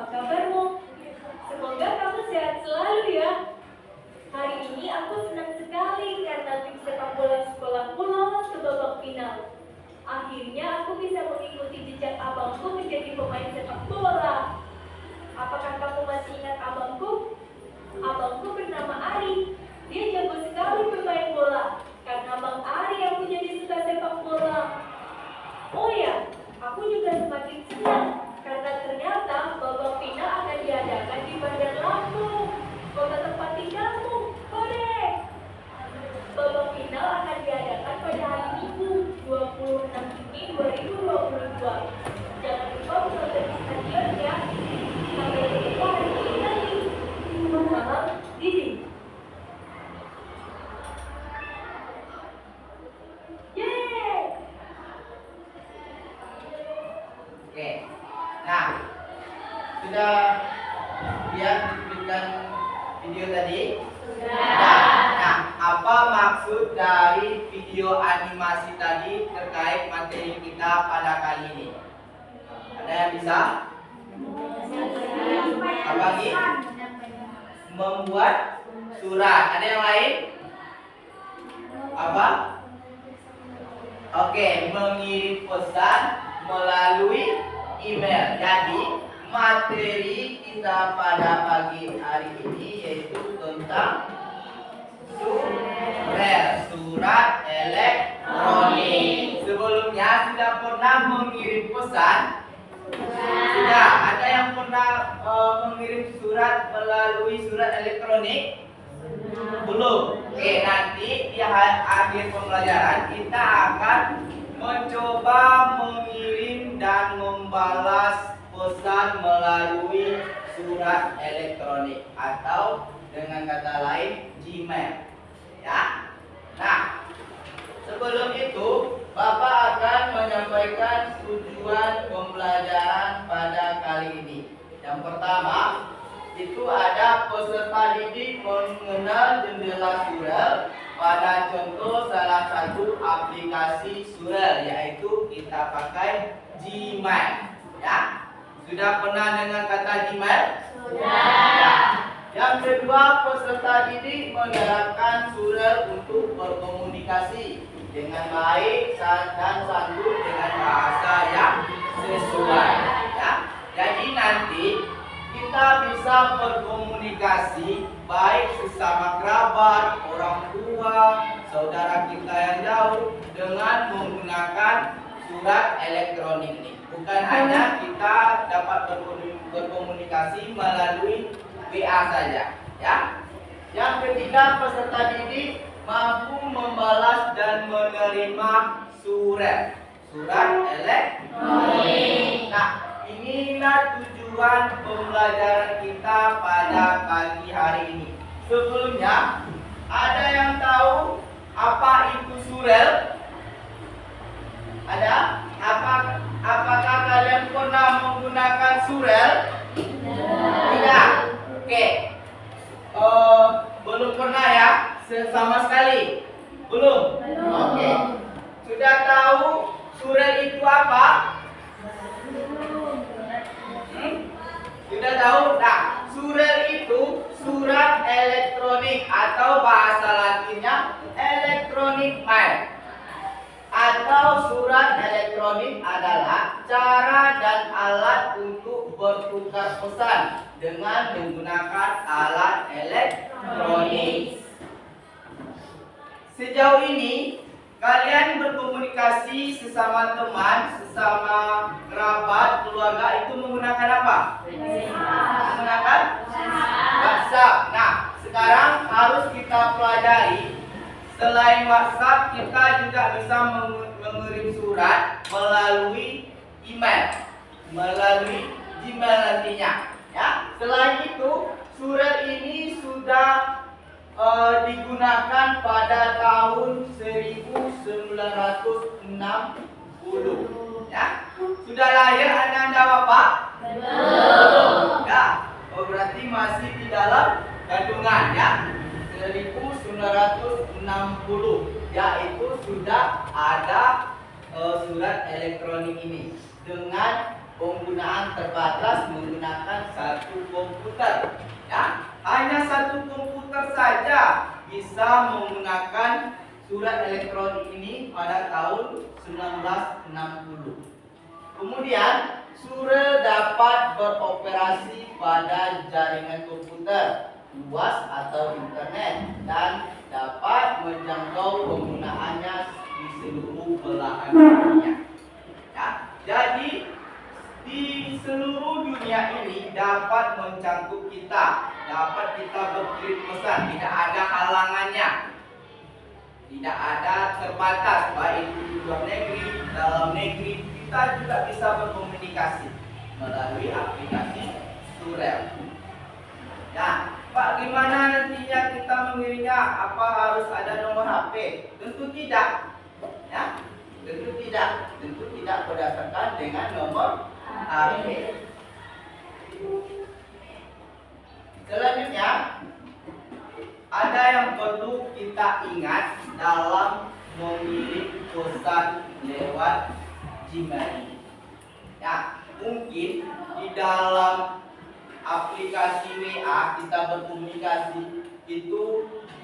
kabarmu? Semoga kamu sehat selalu ya. Hari ini aku senang sekali karena tim sepak bola sekolahku lolos ke babak final. Akhirnya aku bisa mengikuti jejak abangku menjadi pemain sepak bola. Apakah kamu masih ingat abangku? Abangku bernama Ari. Dia jago sekali bermain bola. Karena Bang Ari aku jadi suka sepak bola. Oh ya, aku juga semakin senang karena ternyata babak final akan diadakan di Bandar Lampung, kota tempat tinggalmu. Korek. Babak final akan diadakan pada hari Minggu 26 Juni 2022. Jangan lupa menonton di stadion ya. Sampai jumpa hari ini lagi. Salam Didi. Oke, nah sudah lihat cuplikan video tadi? Sudah. Nah, apa maksud dari video animasi tadi terkait materi kita pada kali ini? Ada yang bisa? Apa lagi? Membuat surat. Ada yang lain? Apa? Oke, mengirim pesan melalui email. Jadi materi kita pada pagi hari ini yaitu tentang surat elektronik. Sebelumnya sudah pernah mengirim pesan? Sudah. Ada yang pernah mengirim surat melalui surat elektronik? Belum. Oke, nanti di akhir pembelajaran kita akan mencoba mengirim dan membalas pesan melalui surat elektronik atau dengan kata lain Gmail. Ya. Nah, sebelum itu Bapak akan menyampaikan tujuan pembelajaran pada kali ini. Yang pertama, itu ada peserta didik mengenal jendela surel pada contoh salah satu aplikasi surel, yaitu kita pakai Gmail. Ya, sudah pernah dengar kata Gmail? Sudah. Ya. Yang kedua, peserta didik menerapkan surel untuk berkomunikasi dengan baik dan sanggup dengan bahasa yang sesuai. Ya. Jadi nanti kita bisa berkomunikasi baik sesama kerabat, orang tua, saudara kita yang jauh dengan menggunakan surat elektronik ini. Bukan hanya kita dapat berkomunikasi melalui WA saja, ya. Yang ketiga, peserta didik mampu membalas dan menerima surat elektronik. Nah, inilah tujuan pembelajaran kita pada pagi hari ini. Sebelumnya, ada yang tahu apa itu surel? Ada? Apakah kalian pernah menggunakan surel? Tidak. Oke. Belum pernah ya? Sama sekali? Belum? Oke. Sudah tahu surel itu apa? Sudah tahu? Nah, surel itu surat elektronik atau bahasa latinnya electronic mail. Atau surat elektronik adalah cara dan alat untuk bertukar pesan dengan menggunakan alat elektronik. Sejauh ini kalian berkomunikasi sesama teman, sesama kerabat, keluarga itu menggunakan apa? Menggunakan WhatsApp. Nah, sekarang harus kita pelajari. Selain WhatsApp, kita juga bisa mengirim surat melalui email, melalui Gmail nantinya. Ya. Selain itu, surat ini sudah digunakan pada tahun 1960. Ya. Sudah lahir Anda Bapak? Belum. Ya. Oh, berarti masih di dalam kandungan ya. 1960, yaitu sudah ada surat elektronik ini dengan penggunaan terbatas menggunakan satu komputer. Ya, hanya satu komputer saja bisa menggunakan surat elektronik ini pada tahun 1960. Kemudian, Sura dapat beroperasi pada jaringan komputer luas atau internet dan dapat menjangkau penggunaannya di seluruh belahan dunia. Ya, jadi di seluruh dunia ini dapat mencakup kita, dapat kita berkirim pesan, tidak ada halangannya, tidak ada terbatas, baik di luar negeri, dalam negeri, kita juga bisa berkomunikasi melalui aplikasi Surel. Nah, Pak, gimana nantinya kita mengirimnya? Apa harus ada nomor HP? Tentu tidak. Ya, tentu tidak berdasarkan dengan nomor HP. Selanjutnya, ada yang perlu kita ingat dalam mengirim pesan lewat Gmail. Ya, mungkin di dalam aplikasi WA kita berkomunikasi itu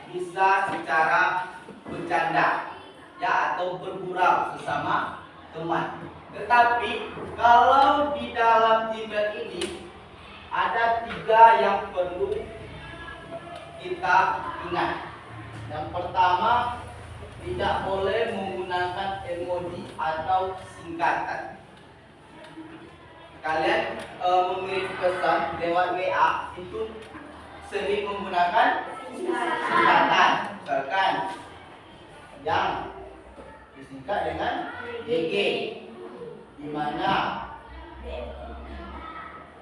bisa secara bercanda, ya, atau bergurau sesama teman. Tetapi kalau di dalam Gmail ini ada 3 yang perlu kita ingat. Yang pertama, tidak boleh menggunakan emoji atau singkatan. Kalian mengirim pesan lewat WA itu sering menggunakan singkatan. Misalkan yang disingkat dengan DG, di mana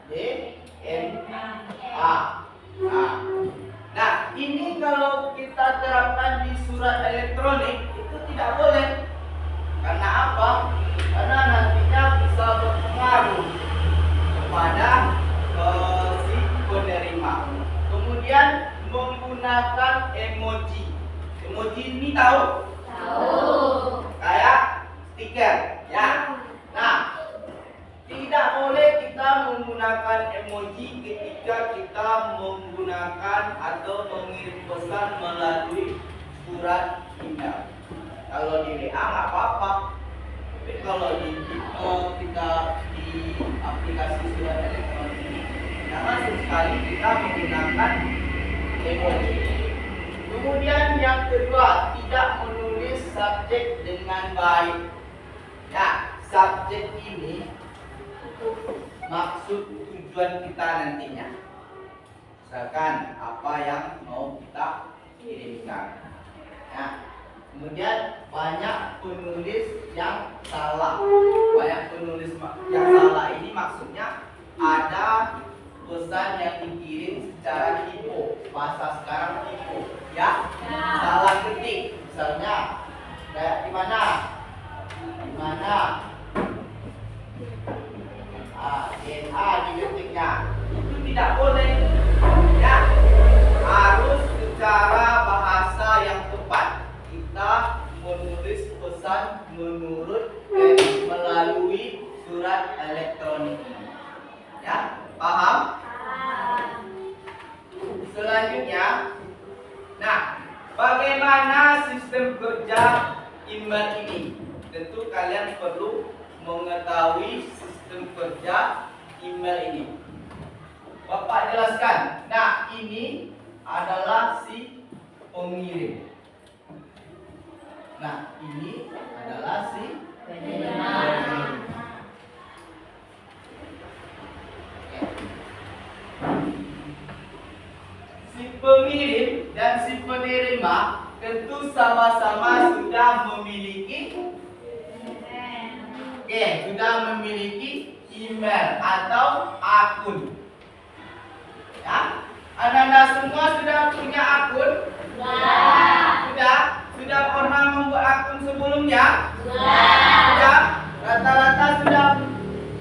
DMA. Nah, ini kalau kita terapkan di surat elektronik itu tidak boleh. Karena apa? Karena nantinya bisa berpengaruh kepada si penerima. Kemudian menggunakan emoji. Emoji ini tahu? Tahu. Kayak stiker, ya. Nah, tidak boleh kita menggunakan emoji ketika kita menggunakan atau mengirim pesan melalui surat email. Kalau di WA nggak apa-apa. Tapi kalau kita di aplikasi surat elektronik ini, jangan sekali kita menggunakan emoji. Kemudian yang kedua, tidak menulis subjek dengan baik. Ya, subjek ini maksud tujuan kita nantinya. Misalkan apa yang mau kita kirimkan. Ya. Kemudian banyak penulis yang salah. Banyak penulis yang salah ini maksudnya ada pesan yang dikirim secara typo, bahasa sekarang typo, ya. Salah ketik, misalnya kayak di mana? DNA diketiknya itu tidak boleh, ya. Harus secara bahasa yang tepat. Kita menulis pesan melalui surat elektronik. Ya, paham? Selanjutnya, nah, bagaimana sistem kerja email ini? Tentu kalian perlu mengetahui sistem kerja email ini. Bapak jelaskan. Nah, ini adalah si pengirim. Nah, ini adalah si pengirim. Si pengirim dan si penerima tentu sama-sama sudah memiliki email atau akun. Ya, Anda semua sudah punya akun? Sudah pernah membuat akun sebelumnya? Sudah. Rata-rata sudah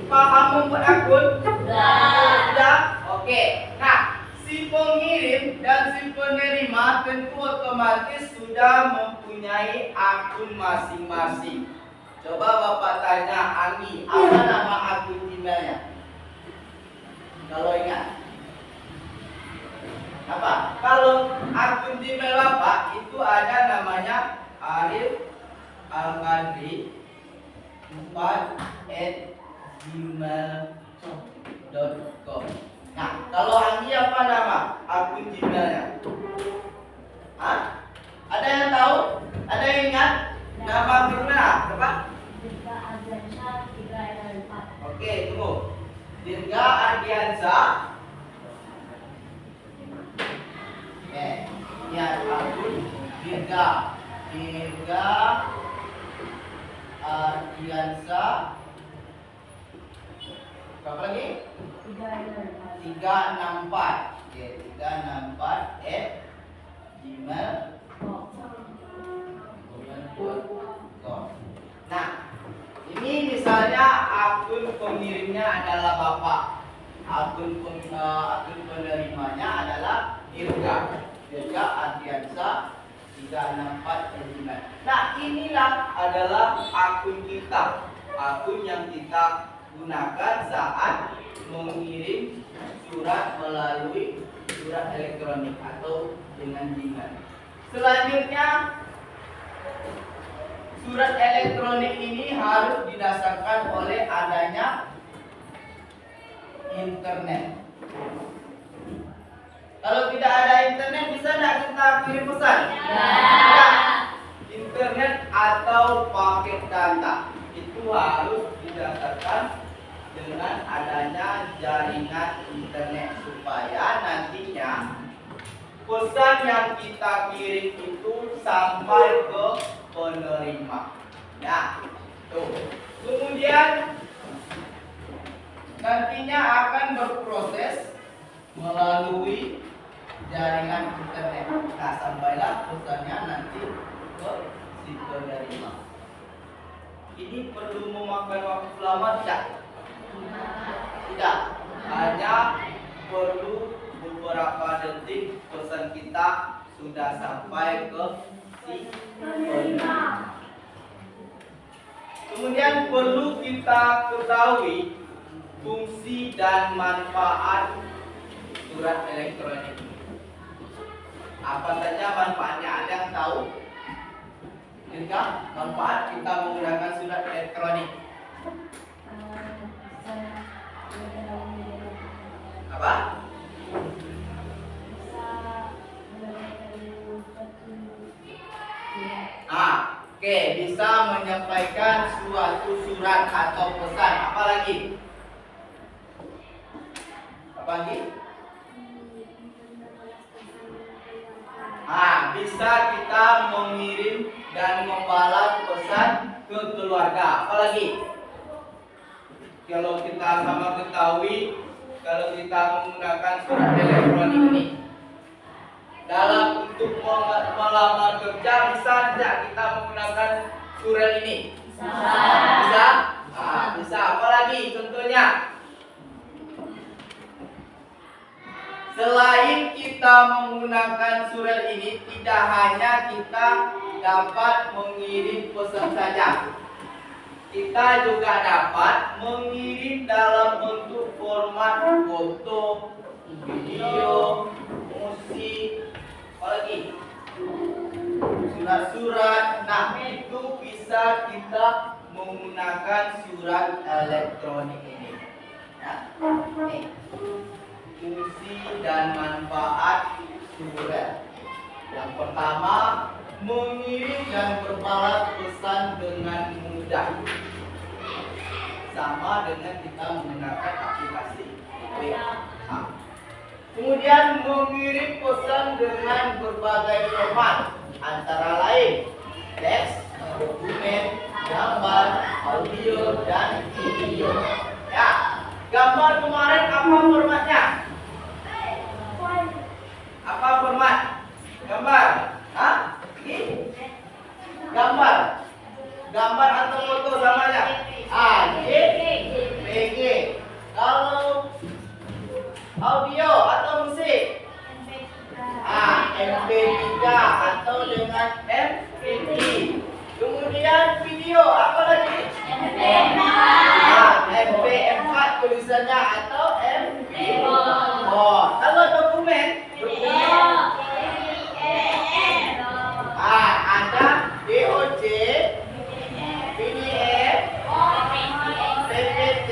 paham membuat akun? Sudah. Oke. Nah, si pengirim dan si penerima tentu otomatis sudah mempunyai akun masing-masing. Coba Bapak tanya Anggi, apa nama akun emailnya? gmail.com. Nah, kalau Anggi apa nama akun Gmailnya? Hah? Ada yang tahu? Ada yang ingat? Nama akunnya apa? Dirga Ardiansyah 3 Oke, tunggu. Dirga Ardiansyah. Oke, ini akun Dirga Ardiansyah. Berapa lagi? 364. Oke, 364 @gmail.com. Nah, ini misalnya akun pengirimnya adalah Bapak. Akun penerimanya adalah Dirga Ardiansyah 364 @gmail. Nah, inilah adalah akun kita. Akun yang kita gunakan saat mengirim surat melalui surat elektronik atau dengan Gmail. Selanjutnya, surat elektronik ini harus didasarkan oleh adanya internet. Kalau tidak ada internet, bisa tidak kita kirim pesan? Ya. Internet atau paket data itu harus didasarkan dengan adanya jaringan internet supaya nantinya pesan yang kita kirim itu sampai ke penerima. Ya, tuh. Kemudian nantinya akan berproses melalui jaringan internet. Nah, sampailah pesannya nanti ke si penerima. Ini perlu memakan waktu lama tidak? Tidak, hanya perlu beberapa detik pesan kita sudah sampai ke si penerima. Kemudian perlu kita ketahui fungsi dan manfaat surat elektronik. Apa saja manfaatnya? Ada yang tahu? Manfaat kita menggunakan surat elektronik. Apa? Oke, bisa menyampaikan suatu surat atau pesan. Apa lagi? Apa lagi? Bisa kita mengirim dan membalas pesan ke keluarga. Apa lagi? Kalau kita sama ketahui, kalau kita menggunakan surat elektronik ini dalam untuk melamar kerja, bisa tidak kita menggunakan surat ini? Bisa? Bisa. Apa lagi contohnya? Selain kita menggunakan surat ini, tidak hanya kita dapat mengirim pesan saja, kita juga dapat mengirim dalam bentuk format foto, video, musik, apalagi surat-surat. Nah, itu bisa kita menggunakan surat elektronik ini. Ya. Fungsi dan manfaat surat. Yang pertama, mengirim dan berbalas pesan dengan mudah. Sama dengan kita menggunakan aplikasi WA. Kemudian mengirim pesan dengan berbagai format, antara lain teks, dokumen, gambar, audio, dan video. Ya, gambar kemarin apa formatnya? Apa format? Gambar. Ini gambar. Gambar atau foto sama aja. JPG. Kalau audio atau musik? MP3 atau dengan MP3. Kemudian video apa lagi? MP4 tulisannya atau MP4. Kalau dokumen? Ada DOC, PDF, PPT,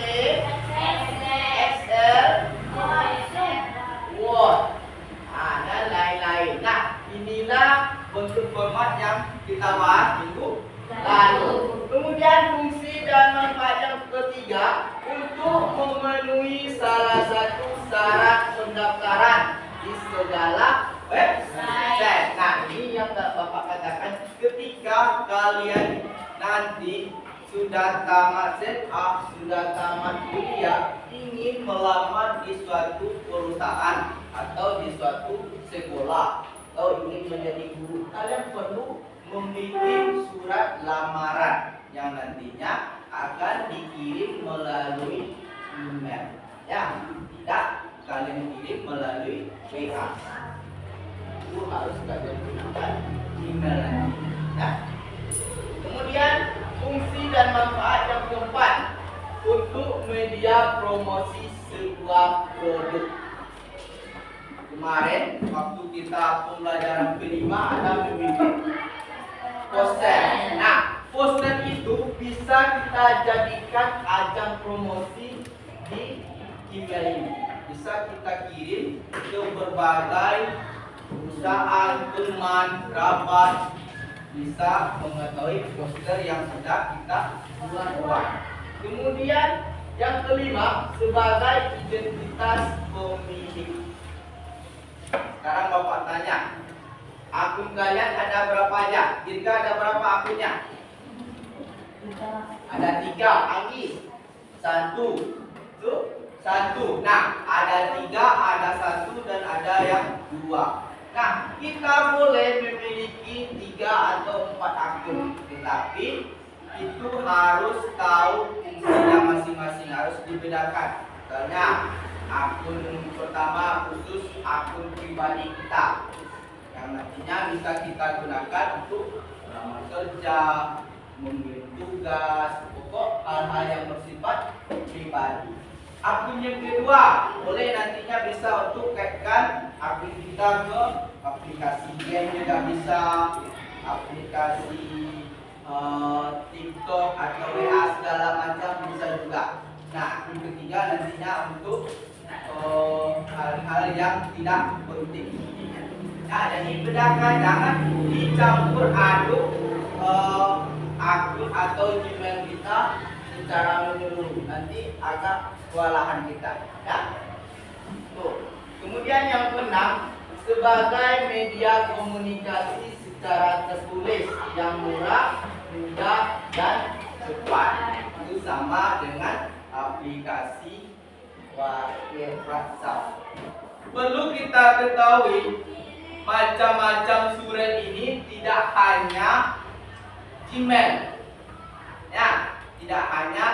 memenuhi salah satu syarat pendaftaran di segala website. Nah, ini yang Bapak katakan ketika kalian nanti sudah tamat SMA, sudah tamat kuliah, ingin melamar di suatu perusahaan atau di suatu sekolah atau ingin menjadi guru, kalian perlu membuat surat lamaran yang nantinya akan dikirim melalui email. Ya, tidak kalian kirim melalui WA. Itu harus kalian gunakan email nanti. Ya. Kemudian fungsi dan manfaat yang keempat untuk media promosi sebuah produk. Kemarin waktu kita pembelajaran kelima ada memiliki poster. Nah, poster itu bisa kita jadikan ajang promosi di email ini. Bisa kita kirim ke berbagai perusahaan, teman, kerabat, bisa mengetahui poster yang sudah kita buat. Kemudian yang kelima sebagai identitas pemilik. Sekarang Bapak tanya, akun kalian ada berapa aja? Jika ada berapa akunnya? Ada 3. Anggi 1. Tuh 1. Nah, ada 3, ada 1 dan ada yang 2. Nah, kita boleh memiliki 3 atau 4 akun, tetapi itu harus tahu fungsinya masing-masing, harus dibedakan. Misalnya, akun pertama khusus akun pribadi kita, yang nantinya bisa kita gunakan untuk melamar kerja, mengirim tugas, pokok hal-hal yang bersifat pribadi. Akun yang kedua boleh nantinya bisa untuk kaitkan akun kita ke aplikasi game juga bisa, aplikasi TikTok atau WA segala macam bisa juga. Nah, akun ketiga nantinya untuk hal-hal yang tidak penting. Nah, jadi bedakan, jangan dicampur aduk akun atau Gmail kita secara menyeluruh, nanti agak kewalahan kita, ya. Tuh. Kemudian yang keenam, sebagai media komunikasi secara tertulis yang murah, mudah dan cepat. Itu sama dengan aplikasi WhatsApp. Perlu kita ketahui, macam-macam surat ini tidak hanya Gmail, ya, tidak hanya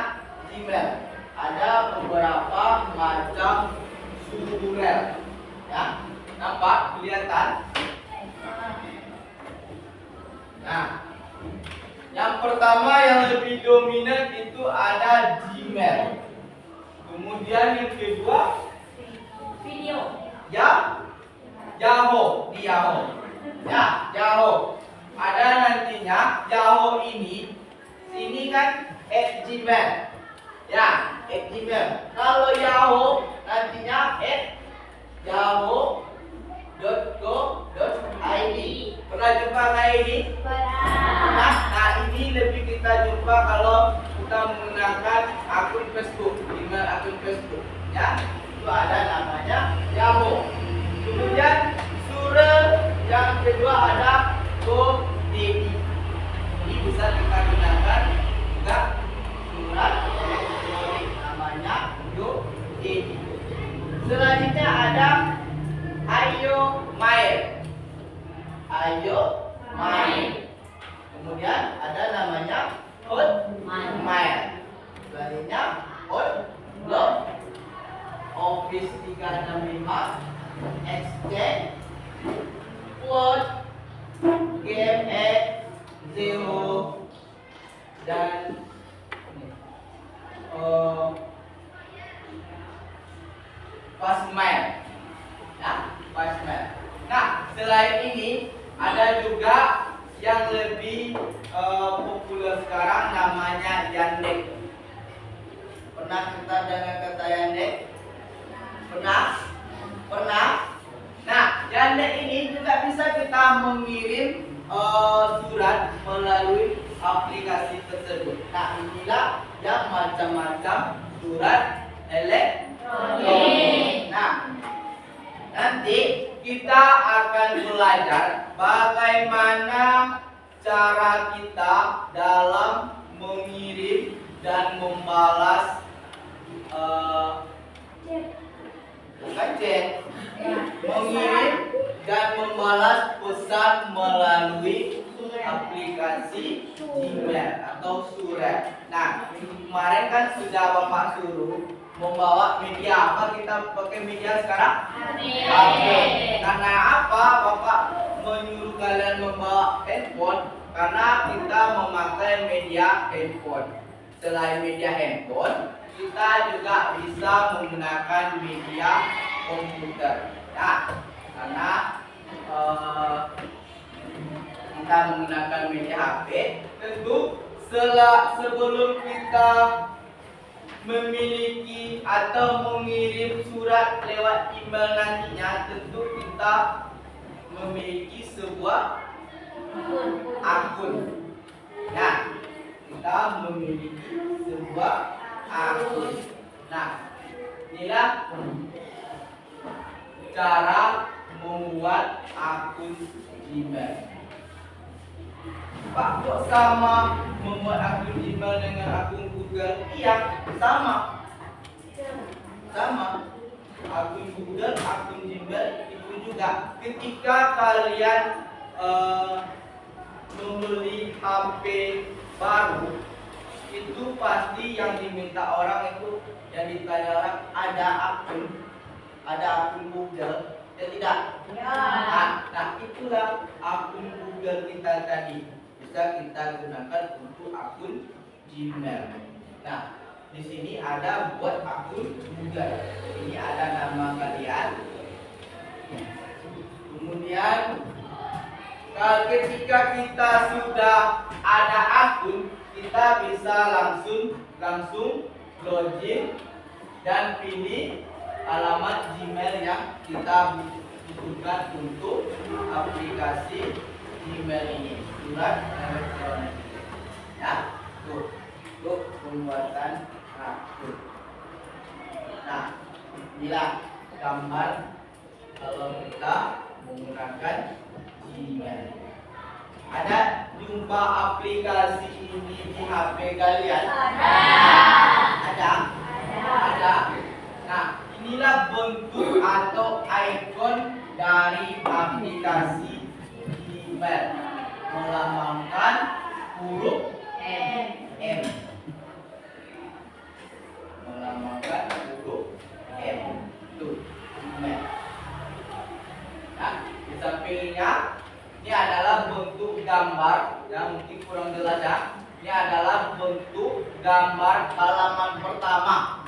Gmail. Ada beberapa macam surat, ya, nampak kelihatan. Nah, yang pertama yang lebih dominan itu ada Gmail. Kemudian yang kedua Video. ya, Yahoo, di Yahoo. Ya, Yahoo. Ada nantinya Yahoo ini kan @gmail. Ya, @gmail. Kalau Yahoo nantinya @yahoo.co.id. Pernah jumpa kayak ini? Pernah. Nah, ini lebih kita jumpa kalau kita menggunakan akun Facebook, email akun Facebook. Ya, itu ada namanya Yahoo. Kemudian surat yang kedua ada GoDaddy. Ini bisa kita gunakan juga surat elektronik namanya GoDaddy. Selanjutnya ada Ayo Mail. Kemudian ada namanya Hotmail. Selanjutnya Outlook, Office 365, Exchange, Word, GMX, Zero, dan Fastmail. Nah, Fastmail. Nah, selain ini ada juga yang lebih populer sekarang namanya Yandex. Pernah kita dengar kata Yandex? Pernah? Nah, Yandex ini juga bisa kita mengirim surat melalui aplikasi tersebut. Nah, inilah yang macam-macam surat elektronik. Nah, nanti kita akan belajar bagaimana cara kita dalam mengirim dan membalas bukan chat, mengirim dan membalas pesan melalui aplikasi Gmail atau surat. Nah, kemarin kan sudah Bapak suruh membawa media apa, kita pakai media sekarang? HP. Karena apa Bapak menyuruh kalian membawa handphone? Karena kita memakai media handphone. Selain media handphone, kita juga bisa menggunakan media komputer. Nah, karena kita menggunakan media HP, tentu sebelum kita memiliki atau mengirim surat lewat email nantinya, tentu kita memiliki sebuah akun. Nah, kita memiliki sebuah akun. Nah, inilah cara membuat akun Gmail. Pak, kok sama membuat akun Gmail dengan akun Google? Iya, sama. Akun Google, akun Gmail itu juga. Ketika kalian membeli HP baru, itu pasti yang diminta orang itu, yang ditanya orang, ada akun Google, ya tidak? Ya. Nah, itulah akun Google kita tadi. Bisa kita gunakan untuk akun Gmail. Nah, di sini ada buat akun Google. Ini ada nama kalian. Kemudian ketika kita sudah ada akun, kita bisa langsung login dan pilih alamat Gmail yang kita butuhkan untuk aplikasi Gmail ini, surat elektronik. Ya, tuh pembuatan akun. Nah, inilah gambar kalau kita menggunakan Gmail. Ada jumpa aplikasi ini di HP kalian? Ada. Nah, inilah bentuk atau ikon dari aplikasi Gmail, melambangkan huruf M. Melambangkan huruf M. Tuh, Gmail. Nah, di sampingnya ini adalah bentuk gambar yang mungkin kurang jelas ya. Ini adalah bentuk gambar halaman pertama.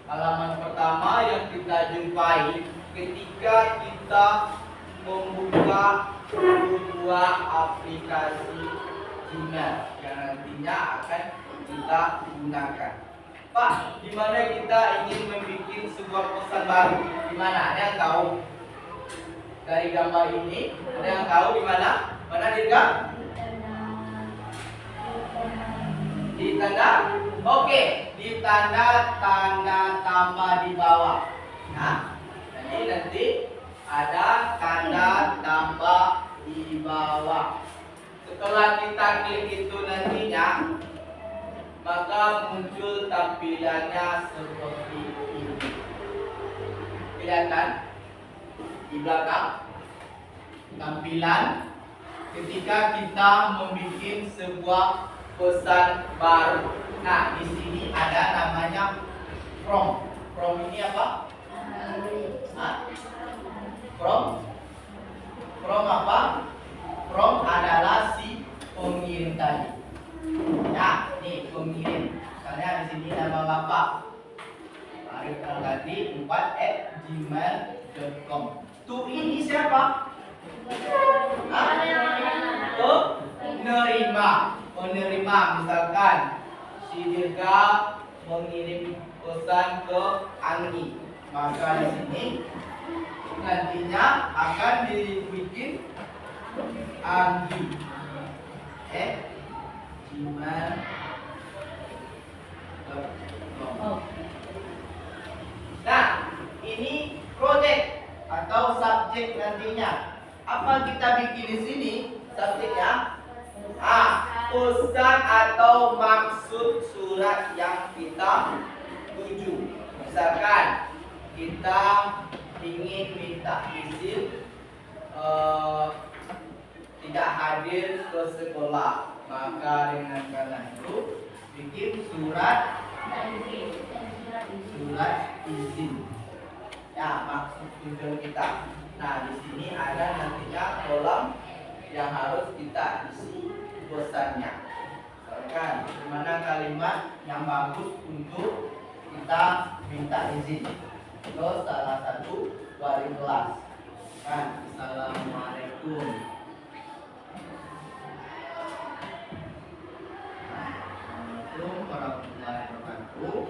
Halaman pertama yang kita jumpai ketika kita membuka dua aplikasi Gmail yang nantinya akan kita gunakan. Pak, di mana kita ingin membuat sebuah pesan baru? Di mana? Ada yang tahu? Dari gambar ini, ada yang tahu di mana? Mana Dirga? Di tanda? Oke, di tanda tambah di bawah. Nah, jadi nanti ada tanda tambah di bawah. Setelah kita klik itu nantinya, maka muncul tampilannya seperti ini. Kelihatan di belakang tampilan ketika kita membuat sebuah pesan baru. Nah, di sini ada namanya prompt. Prompt ini apa? Prompt apa? Prompt adalah si pengirim tadi. Ya, nih pengirim. Misalnya di sini nama Bapak Arif Al-Ghazali 4@gmail.com. Tuh ini siapa? Penerima. Misalkan si Dirga mengirim pesan ke Anggi, maka di sini nantinya akan dibikin Anggi gmail.com. subjek nantinya. Apa kita bikin di sini subjeknya? Pesan atau maksud surat yang kita tuju. Misalkan kita ingin minta izin tidak hadir ke sekolah, maka dengan karena itu bikin surat izin. Ya, maksud tujuan kita. Nah, di sini ada nantinya kolom yang harus kita isi pesannya. Misalkan mana kalimat yang bagus untuk kita minta izin ke salah satu wali kelas. Kan, Assalamualaikum. Assalamualaikum warahmatullahi wabarakatuh.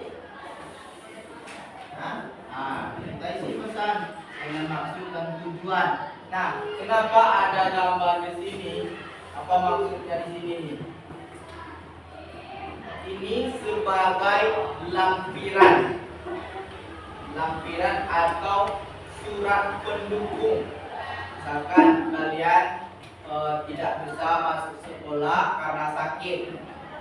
Kita isi pesan dengan maksud dan tujuan. Nah, kenapa ada gambar di sini? Apa maksudnya di sini? Ini sebagai lampiran atau surat pendukung. Misalkan kalian tidak bisa masuk sekolah karena sakit,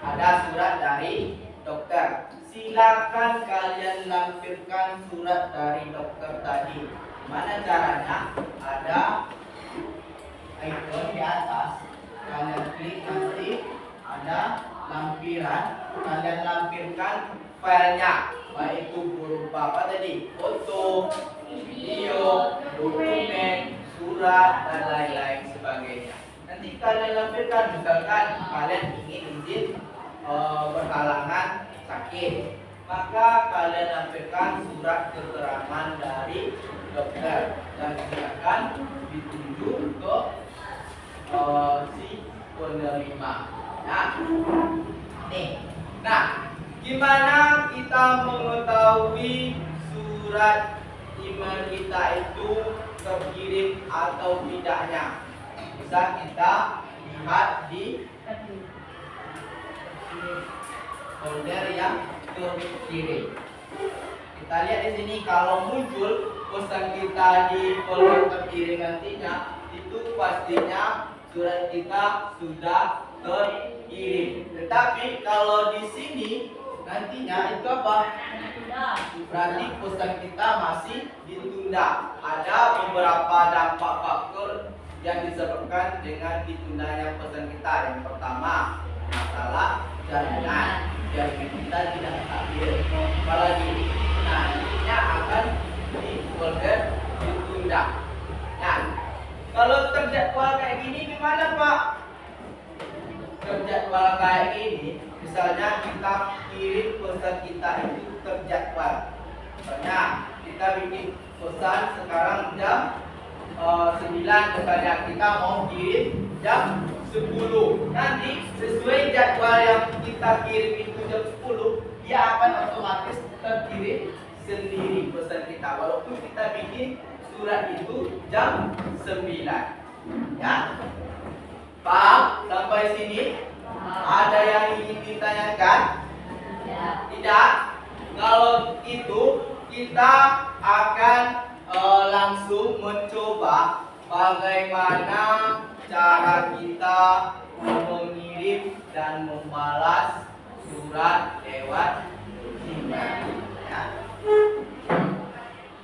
ada surat dari dokter. Silakan kalian lampirkan surat dari dokter tadi. Mana caranya? Ada icon di atas. Kalian klik nanti ada lampiran. Kalian lampirkan filenya, baik itu berupa apa tadi? Foto, video, dokumen, surat, dan lain-lain sebagainya. Nanti kalian lampirkan. Misalkan kalian ingin izin berhalangan sakit, maka kalian lampirkan surat keterangan dari dokter dan silakan ditunjuk ke si penerima. Nah, gimana kita mengetahui surat email kita itu terkirim atau tidaknya? Bisa kita lihat di folder yang terkirim. Kita lihat di sini kalau muncul pesan kita di folder terkirim nantinya, itu pastinya surat kita sudah terkirim. Tetapi kalau di sini nantinya itu apa? Berarti pesan kita masih ditunda. Ada beberapa dampak faktor yang disebabkan dengan ditundanya pesan kita. Yang pertama, masalah jaringan. Jaringan kita tidak stabil. Apalagi nantinya akan di folder ditunda. Nah, kalau terjadwal kayak gini gimana, Pak? Terjadwal kayak gini, misalnya kita kirim pesan kita itu terjadwal. Misalnya kita bikin pesan sekarang jam 9, misalnya kita mau kirim jam 10. Nanti sesuai jadwal yang kita kirim itu jam 10, dia akan otomatis terkirim sendiri pesan kita, walaupun kita bikin surat itu jam 9. Ya, paham sampai sini? Ada yang ingin ditanyakan? Tidak. Kalau itu kita akan langsung mencoba bagaimana cara kita mengirim dan membalas surat lewat email. Ya.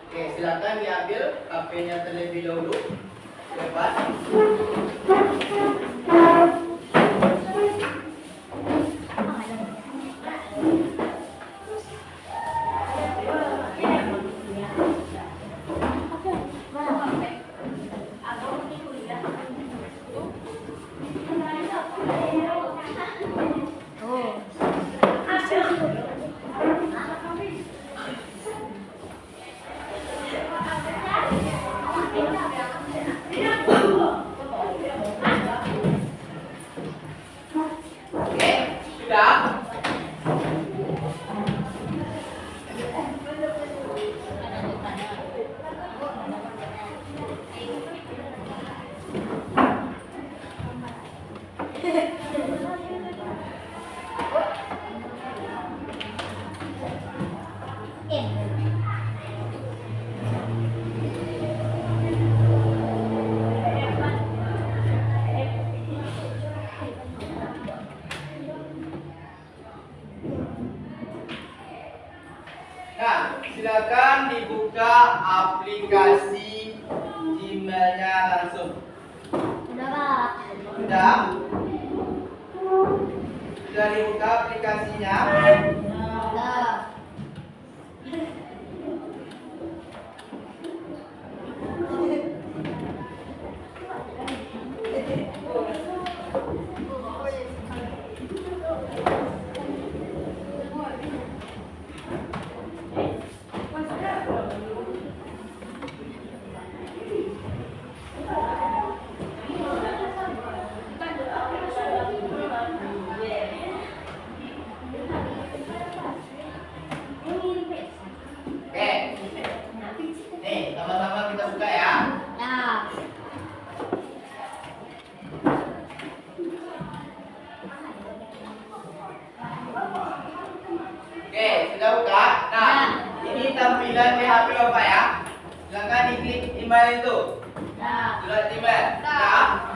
Oke, silakan diambil HP-nya terlebih dahulu. Bebas. aplikasi Gmailnya langsung. Udah, Pak. Sudah? Sudah dibuka aplikasinya? Udah. Oke. Nih, sama-sama kita buka ya. Ya. Oke, sudah buka. Nah, ini tampilan di HP Bapak ya. Silakan diklik email itu. Ya. Surat email. Nah,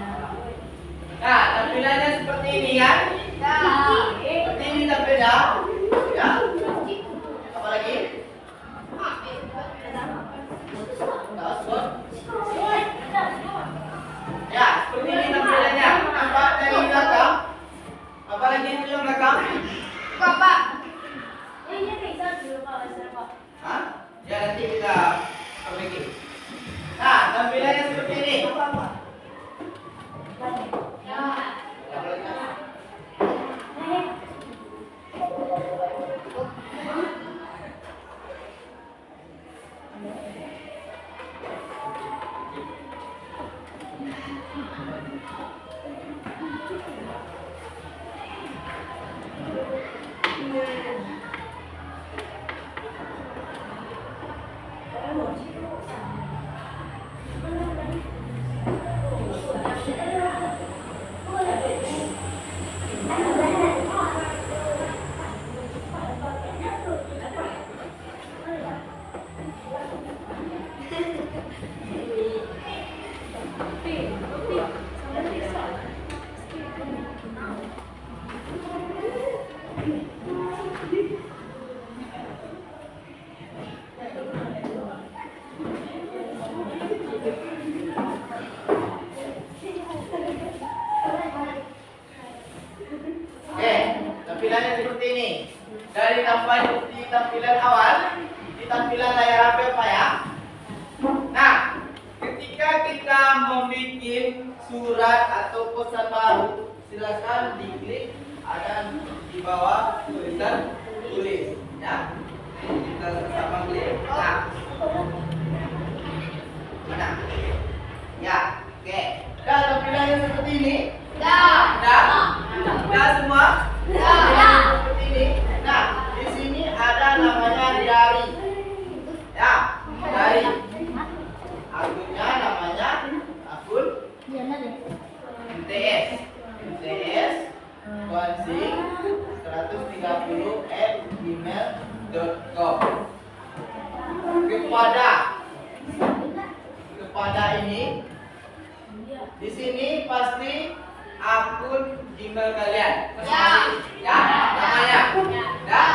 nah, tampilannya seperti ini kan? Ya. Seperti ini tampilnya. Ya. Apa lagi? Password. Ya, seperti ini tampilannya. Nampak dari belakang? Apa lagi itu yang belakang? Bapak. Hah? Ya, nanti kita perbaiki. Nah, tampilannya seperti ini. Ya. Apa lagi? Oke, tampilannya seperti ini. Dari tampilan awal, di tampilan layar HP Pak ya. Nah, ketika kita membuat surat atau pesan baru, silakan diklik ada di bawah tulisan tulis. Ya, kita sama klik. Nah, mana? Ya, oke. Dan tampilannya seperti ini. Ya. Dah semua? Ya. Seperti ini. Nah, di sini ada namanya diary. Ya, diary. Akunnya namanya akun MTS. MTS Wansing 130@gmail.com. Kepada ini di sini pasti akun Gmail kalian. Masing-masing. Ya, namanya. Ya.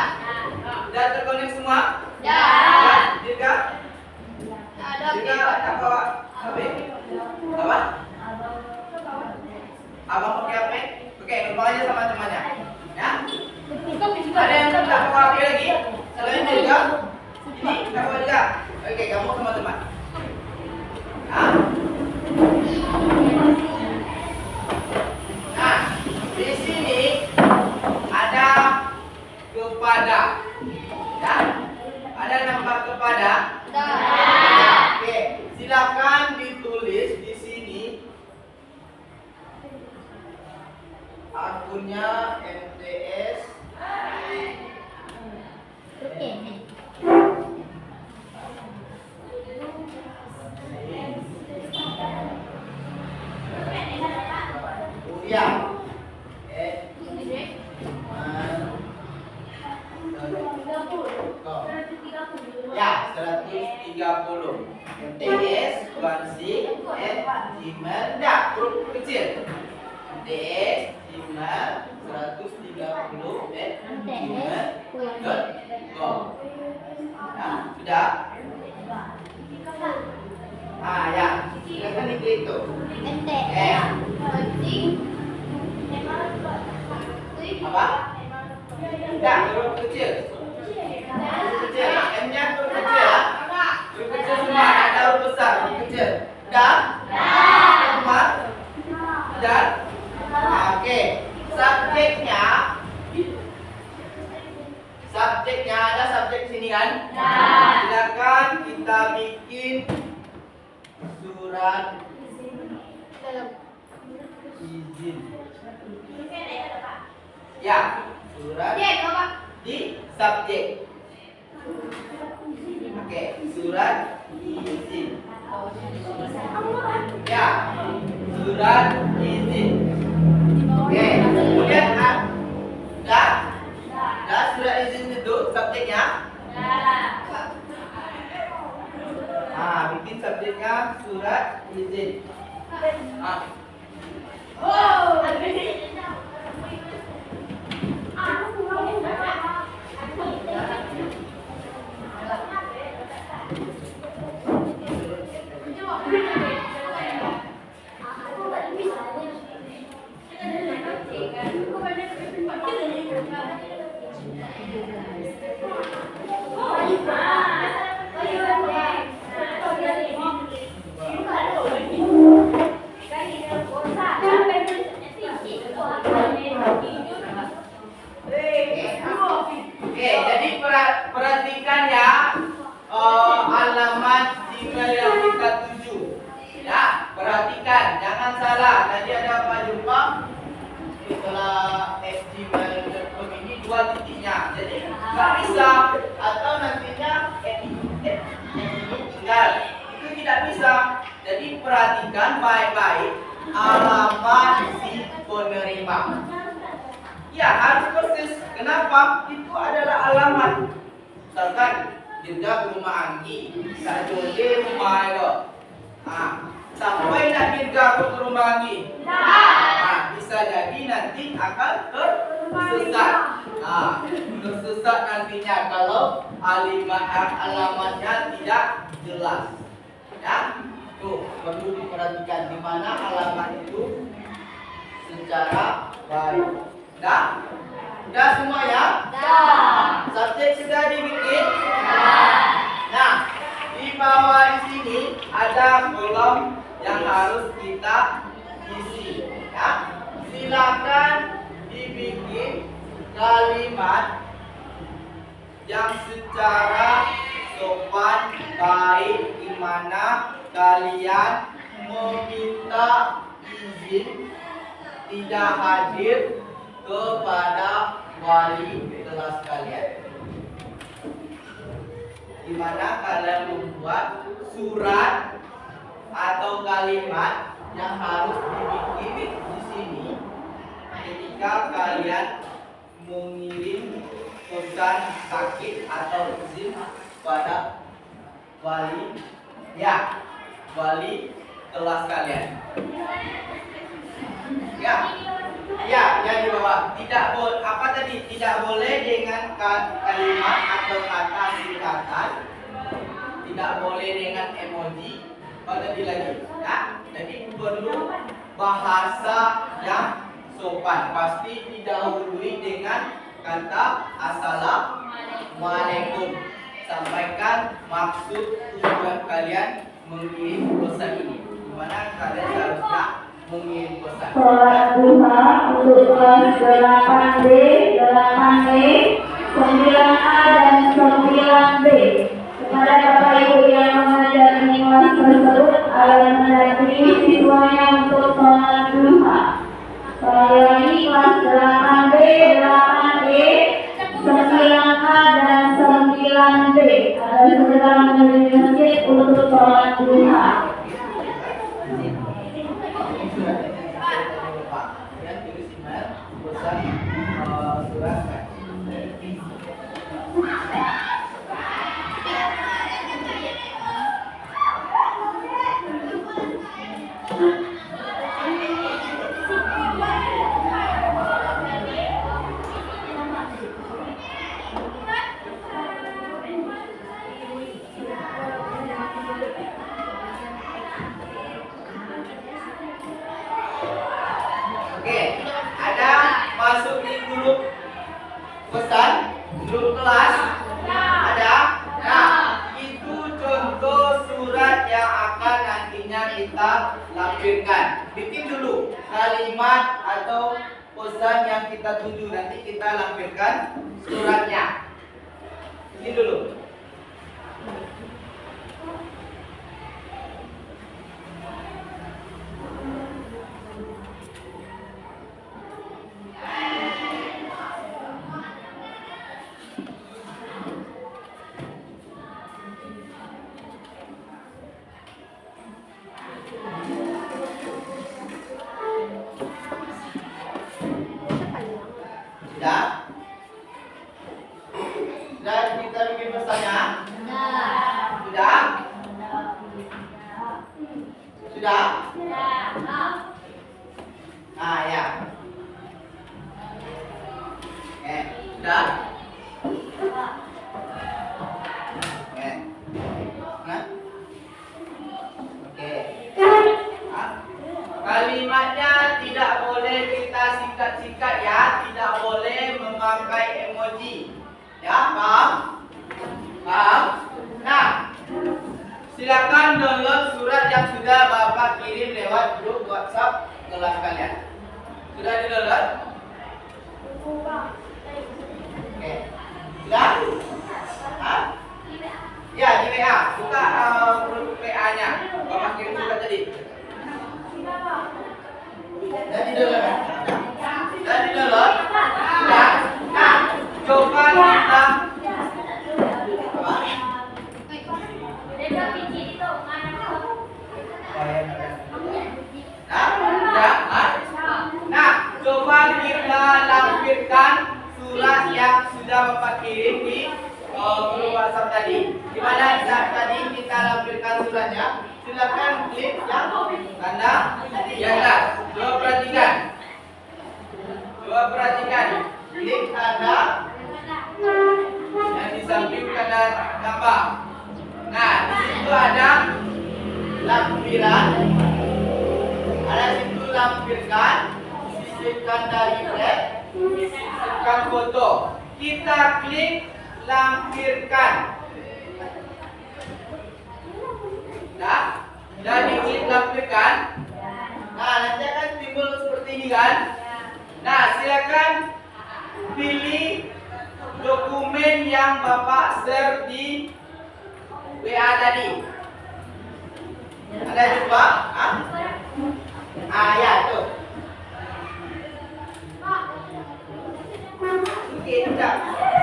Sudah terkonek semua? Ya. Juga? Ada Juga ada bawa HP? Apa? Abang pakai HP? Oke, numpang aja sama temannya. Ya? Ada yang tidak bawa HP lagi? Selain itu juga? Ini tidak bawa juga? Oke, kamu sama teman. Hah? Nah, di sini ada kepada. Ya? Ada nama kepada? Oke, silakan ditulis di sini akunnya MTS. Kemudian ya, 130 MTS Wansing@gmail. Enggak, huruf kecil. MTS Gmail 130@gmail.com. Nah, sudah? Ya. Silakan diklik tuh. MTS. Apa? Enggak, huruf kecil. Huruf kecil. M-nya huruf kecil ya. Huruf kecil semua, ada huruf besar, huruf kecil. Dan? Teman? Dan? Oke. Subjeknya ada subjek sini kan? Silakan kita bikin surat izin. Ya, surat di subjek. Oke, surat izin. Ya, surat izin. Oke, kemudian dah surat izin itu subjeknya. Bikin subjeknya surat izin. Oke, jadi perhatikan ya alamat email yang kita tuju. Ya, perhatikan, jangan salah. Tadi ada apa jumpa? Setelah @gmail.com ini 2 titiknya. Jadi nggak bisa atau nantinya ini tinggal. Itu tidak bisa. Jadi perhatikan baik-baik alamat si penerima. Ya, harus persis. Kenapa? Itu adalah alamat. Misalkan Dirga ke rumah Anggi, tak boleh rumah itu. Sampai nak Dirga ke rumah Anggi. Bisa jadi nanti akan tersesat. Tersesat nantinya kalau alamatnya tidak jelas. Ya, tuh perlu diperhatikan di mana alamat itu secara baik. Udah semua ya? Subjek sudah dibikin? Nah, di bawah di sini ada kolom yang harus kita isi. Ya, silakan dibikin kalimat yang secara sopan baik, di mana kalian meminta izin tidak hadir kepada wali kelas kalian. Di mana kalian membuat surat atau kalimat yang harus dibikin di sini ketika kalian mengirim pesan sakit atau izin pada wali kelas kalian. Ya, yang di bawah. Tidak boleh dengan kalimat atau kata singkatan. Tidak boleh dengan emoji. Tadi lagi. Ya, jadi perlu bahasa yang sopan. Pasti didahului dengan kata assalamualaikum. Sampaikan maksud tujuan kalian mengirim pesan ini. Dimana kalian seharusnya mengirim pesan. Sholat duha untuk kelas 8D, 8E, 9A dan 9B. Kepada Bapak Ibu yang mengajar di kelas tersebut agar mendapati siswanya untuk sholat duha. Lagi kelas 8B, 8E, 9A dan 9B ada sedang menuju masjid untuk sholat duha. akan nantinya kita lampirkan. Bikin dulu kalimat atau pesan yang kita tuju, nanti kita lampirkan suratnya. Bikin dulu. Sudah? Sudah kita bikin pesannya? Sudah? Sudah? Ah ya. Sudah? Nah? Oke. Kalimatnya tidak boleh kita singkat-singkat ya, tidak boleh memakai emoji. Ya, paham? Paham? Nah, silakan download surat yang sudah Bapak kirim lewat grup WhatsApp kelas kalian. Sudah di-download? Oke. Sudah? Hah? Ya, di WA. Buka grup WA-nya. Bapak kirim surat tadi. Sudah di-download? Sudah di-download? Sudah? Nah, coba kita Nah, coba kita lampirkan surat yang sudah Bapak kirim di grup WhatsApp tadi. Di mana saat tadi kita lampirkan suratnya, silakan klik yang tanda yang jelas. Coba perhatikan. Coba perhatikan. Klik tanda yang di samping tanda gambar. Nah, di situ ada lampiran. Ada situ lampirkan, sisipkan dari flash, sisipkan foto. Kita klik lampirkan. Nah, dan diklik lampirkan. Nah, nanti akan timbul seperti ini kan? Nah, silakan pilih dokumen yang Bapak share di WA tadi. Ada coba? Ya tuh. Oke, sudah.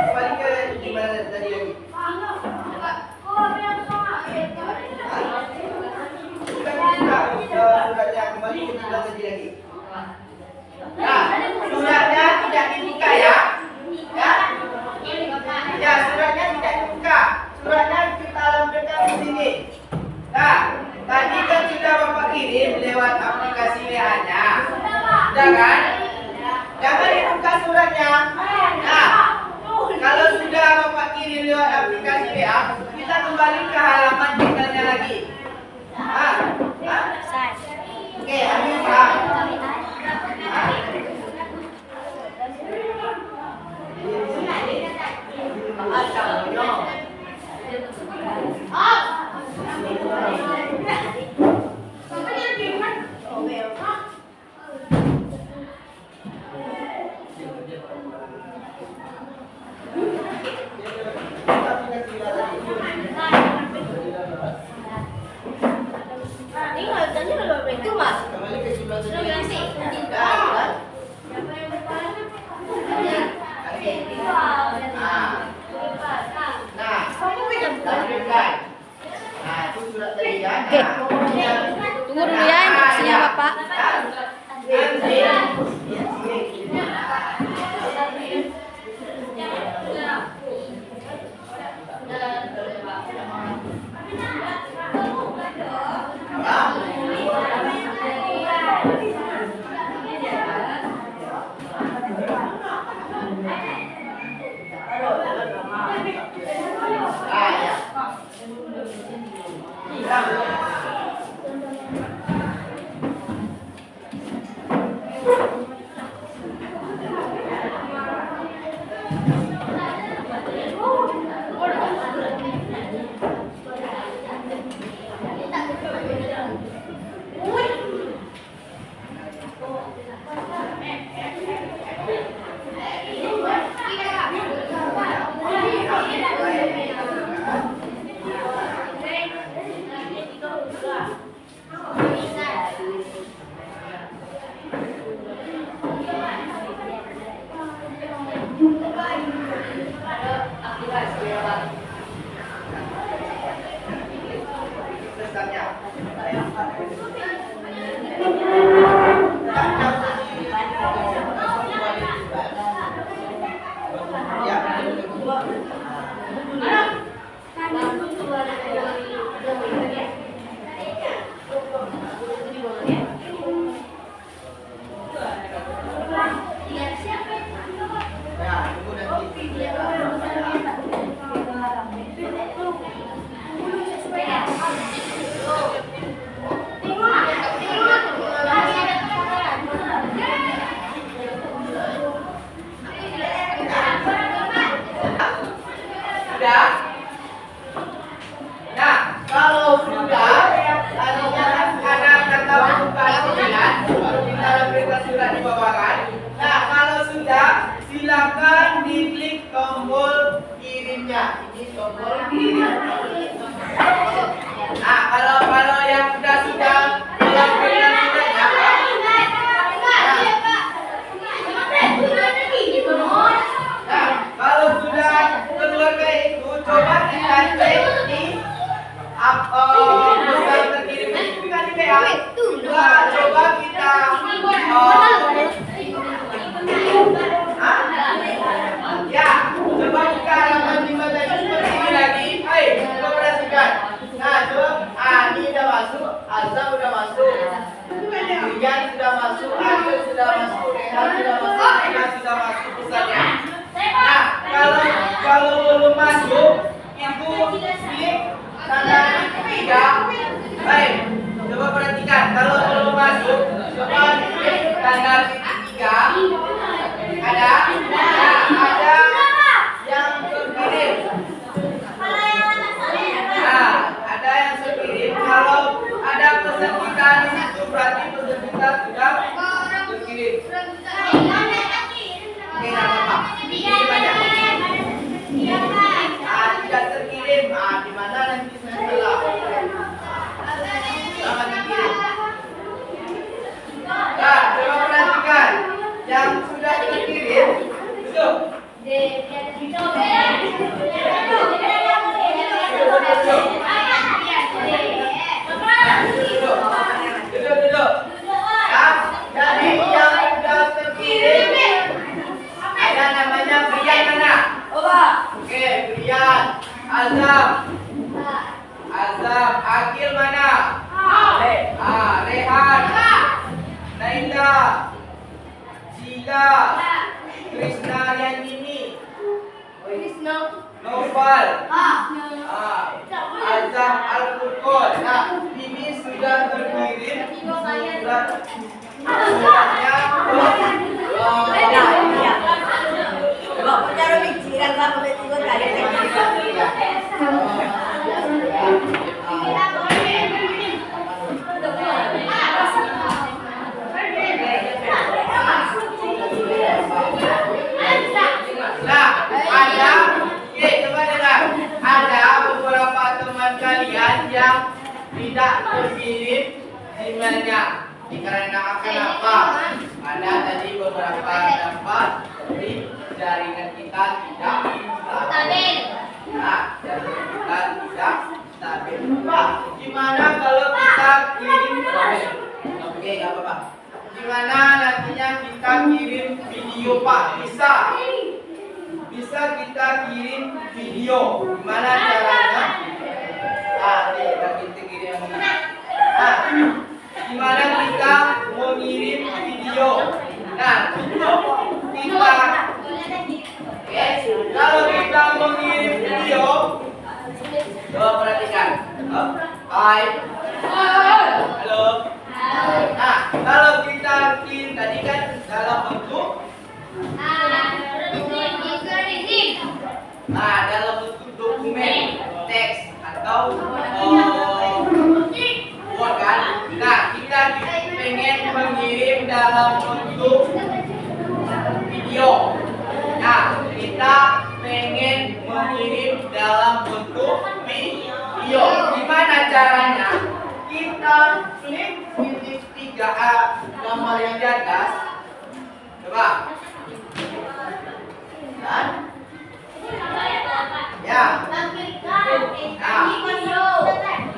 Kembali ke gimana tadi lagi? Suratnya kembali ke surat tadi lagi. Nah, suratnya tidak dibuka ya. Ya, suratnya tidak dibuka. Suratnya kita lampirkan di sini. Nah, tadi kan sudah Bapak kirim lewat aplikasi WA-nya. Sudah kan? Jangan dibuka suratnya. Nah, kalau sudah Bapak kirim lewat aplikasi WA, kita kembali ke halaman tinggalnya lagi. Oke, ambil paham. Kembali ke sebelah sini. Nah, itu surat tadi ya. Tunggu dulu ya instruksinya Bapak. pesannya. Sudah? Nah, kalau sudah ada kata pembuka 9, baru kita lampirkan surat di bawah kan. Nah, kalau sudah, silakan diklik tombol kirimnya. Ini tombol kirim. Nah, kalau yang sudah melampirkan suratnya, nah, kalau sudah keluar kayak itu, coba kita cek di pesan terkirim itu kan di WA. Coba kita ya, coba buka halaman 5 tadi seperti ini lagi. Hai, coba perhatikan. Nah, coba ini udah masuk, Azza udah masuk, Rian sudah masuk, Adil sudah masuk, Rehan sudah masuk, Eka sudah masuk pesannya. Nah, kalau belum masuk, itu klik tanda titik 3. Baik, coba perhatikan. Kalau belum masuk, coba klik tanda titik 3. Ada yang terkirim. Nah, ada yang terkirim. Kalau ada pesan kita di situ, berarti pesan kita sudah terkirim. Oke, nggak apa-apa. Tidak terkirim. Di mana nanti saya telah. Jangan dikirim. Nah, coba perhatikan. Yang sudah terkirim, duduk. Duduk. Nah, jadi yang sudah terkirim ada namanya Brian mana? Oke, Brian. Azam. Akil mana? Rehan. Naila. Sila. Krishna Yandini. Noval. Azam Al-Furqan. Nah, ini sudah terkirim suratnya. Ada beberapa teman kalian yang tidak terkirim emailnya. Dikarenakan apa? Ada tadi beberapa dampak dari jaringan kita tidak stabil. Nah, jaringan kita tidak stabil. Pak, gimana kalau kita kirim? Oke, nggak apa-apa. Gimana nantinya kita kirim video, Pak? Bisa kita kirim video. Gimana caranya? Kita kirim yang ini. Gimana kita mengirim video? Nah, kita kalau kita mengirim video, coba perhatikan. Hai. Halo. Nah, kalau kita kirim tadi kan dalam bentuk dalam bentuk dokumen, teks atau word kan. Nah, kita pengen mengirim dalam bentuk video. Nah, kita pengen mengirim dalam bentuk video. Gimana caranya? Kita klik titik 3A gambar yang di atas. Coba. Dan ya.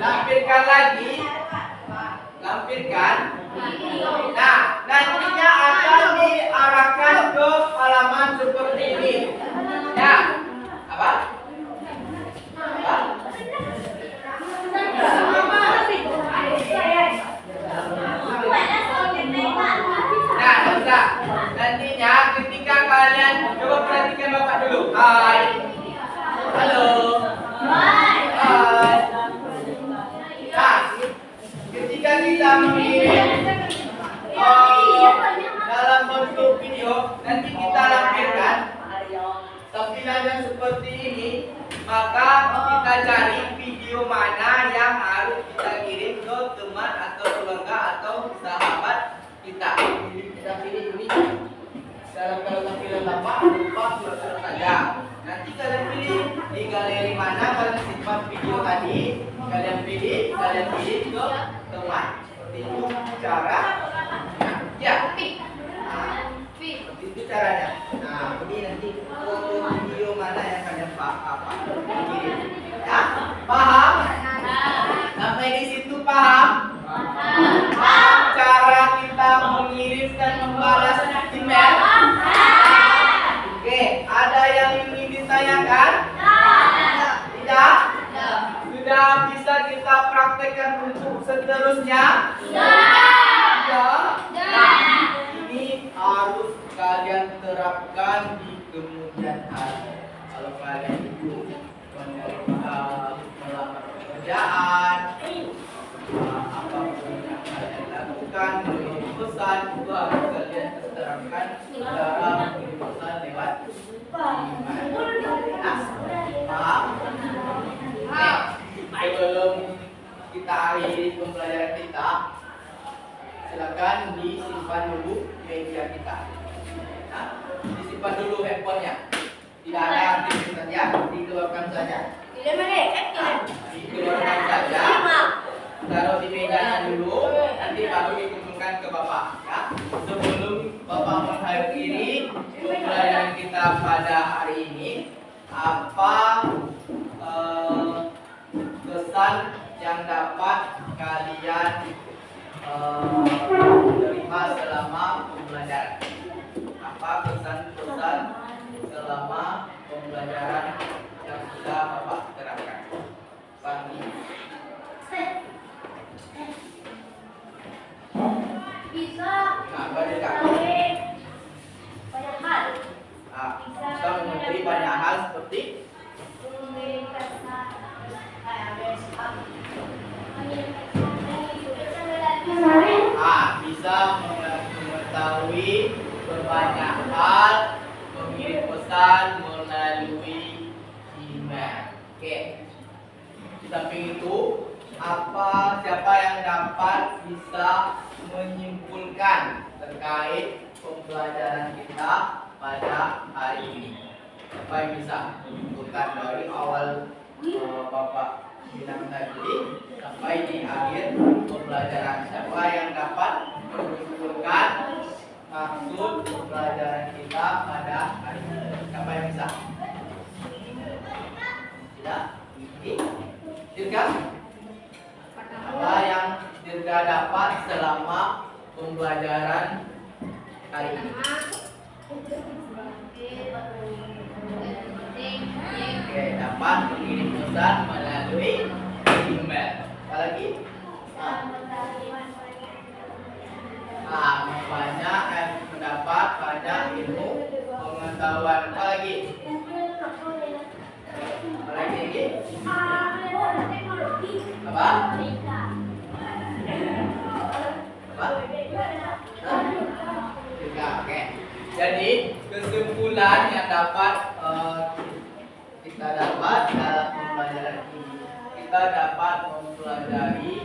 Lampirkan kan? Nah, nantinya akan diarahkan ke halaman seperti ini. Ya, apa? Apa? Nah, bisa. Nantinya ketika kalian coba perhatikan Bapak dulu. Hai. Halo. Hai. Nah, ketika kita mengirim dalam bentuk video, nanti kita lampirkan tampilannya seperti ini. Maka kita cari video mana yang harus kita kirim ke teman atau keluarga atau sahabat kita. Kita pilih ini. Dalam tampilan Bapak lupa filter saja. Nanti kalian pilih di galeri mana kalian simpan video tadi. Kalian pilih ke teman. Seperti itu cara. Ya. Seperti itu caranya. Nah, ini nanti foto video mana yang kalian kirim. Ya, paham? Sampai di situ paham? Paham cara kita mengirim dan membalas email? Oke, ada yang ingin ditanyakan? Tidak? Sudah bisa kita praktekkan untuk seterusnya? Sudah? Ini harus kalian terapkan di kemudian hari. Kalau kalian itu melamar pekerjaan, apapun yang kalian lakukan, mengirim pesan juga harus kalian terapkan dalam mengirim pesan lewat email. Paham? Sebelum kita akhiri pembelajaran kita, silakan disimpan dulu media kita. Nah, disimpan dulu handphonenya. Tidak ada aktivitasnya, dikeluarkan saja. Dikeluarkan saja. Taruh di mejanya dulu, nanti baru dikumpulkan ke Bapak. Ya. Sebelum Bapak mengakhiri pembelajaran kita pada hari ini, apa pesan yang dapat kalian terima selama pembelajaran? Apa pesan-pesan selama pembelajaran yang sudah Bapak terapkan? Pagi. Bisa Banyak hal. Bisa memberi banyak hal seperti bisa mengetahui berbanyak hal, mengirim pesan melalui email. Oke. Di samping itu, siapa yang dapat bisa menyimpulkan terkait pembelajaran kita pada hari ini? Siapa yang bisa menyimpulkan dari awal Bapak bilang tadi sampai di akhir pembelajaran? Siapa yang dapat menyimpulkan maksud pembelajaran kita pada hari ini? Siapa yang bisa? Tidak? Dirga? Apa yang Dirga dapat selama pembelajaran hari ini? Oke, dapat mengirim pesan melalui email. Apa lagi? Banyak mendapat banyak ilmu pengetahuan. Apa lagi? Apa lagi? Apa? Juga, oke. Jadi kesimpulan yang dapat kita dapat dalam pembelajaran ini, kita dapat mempelajari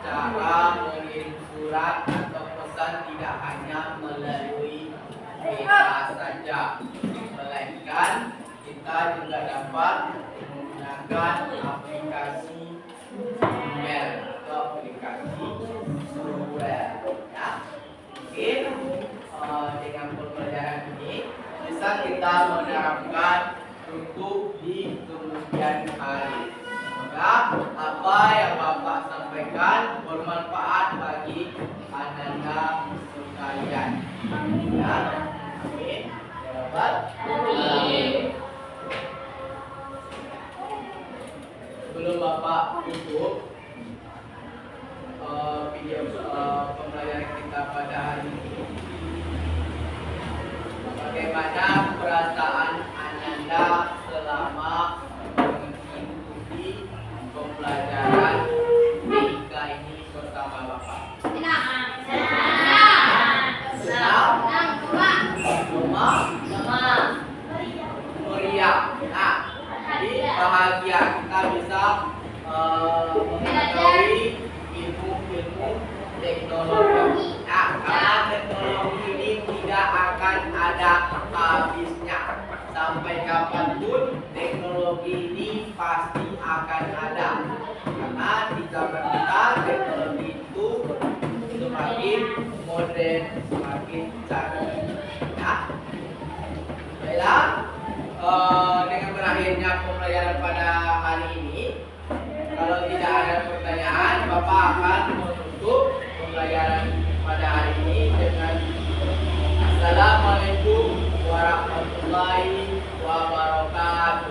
cara mengirim surat atau pesan tidak hanya melalui WA saja, melainkan kita juga dapat menggunakan aplikasi email atau aplikasi software. Ya. Mungkin dengan pembelajaran ini bisa kita menerapkan untuk di kemudian hari. Semoga apa yang Bapak sampaikan bermanfaat menutup video pembelajaran kita pada hari ini. Bagaimana perasaan Ananda selama mengikuti pembelajaran TIK ini bersama Bapak? Meriah. Nah, jadi bahagia kita bisa mengetahui ilmu-ilmu teknologi. Nah, karena teknologi ini tidak akan ada habisnya. Sampai kapanpun teknologi ini pasti akan ada. Karena di zaman kita teknologi itu semakin modern, semakin canggih. Nah, baiklah, dengan berakhirnya pembelajaran pada hari ini, kalau tidak ada pertanyaan, Bapak akan menutup pembelajaran pada hari ini dengan Assalamualaikum warahmatullahi wabarakatuh.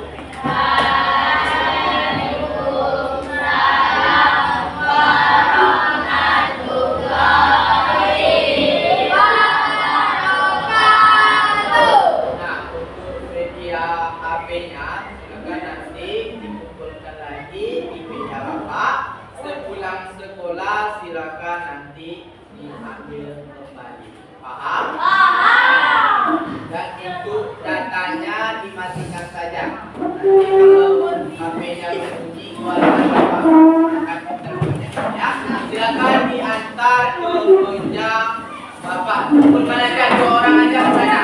HP-nya silakan nanti dikumpulkan lagi di meja Bapak. Sepulang sekolah silakan nanti diambil kembali. Paham? Paham. Dan untuk datanya dimatikan saja. Nanti kalau HP-nya berbunyi keluarga Bapak akan terkontak ya. Silakan diantar ke meja Bapak. Kumpulkan aja 2 orang aja ke sana.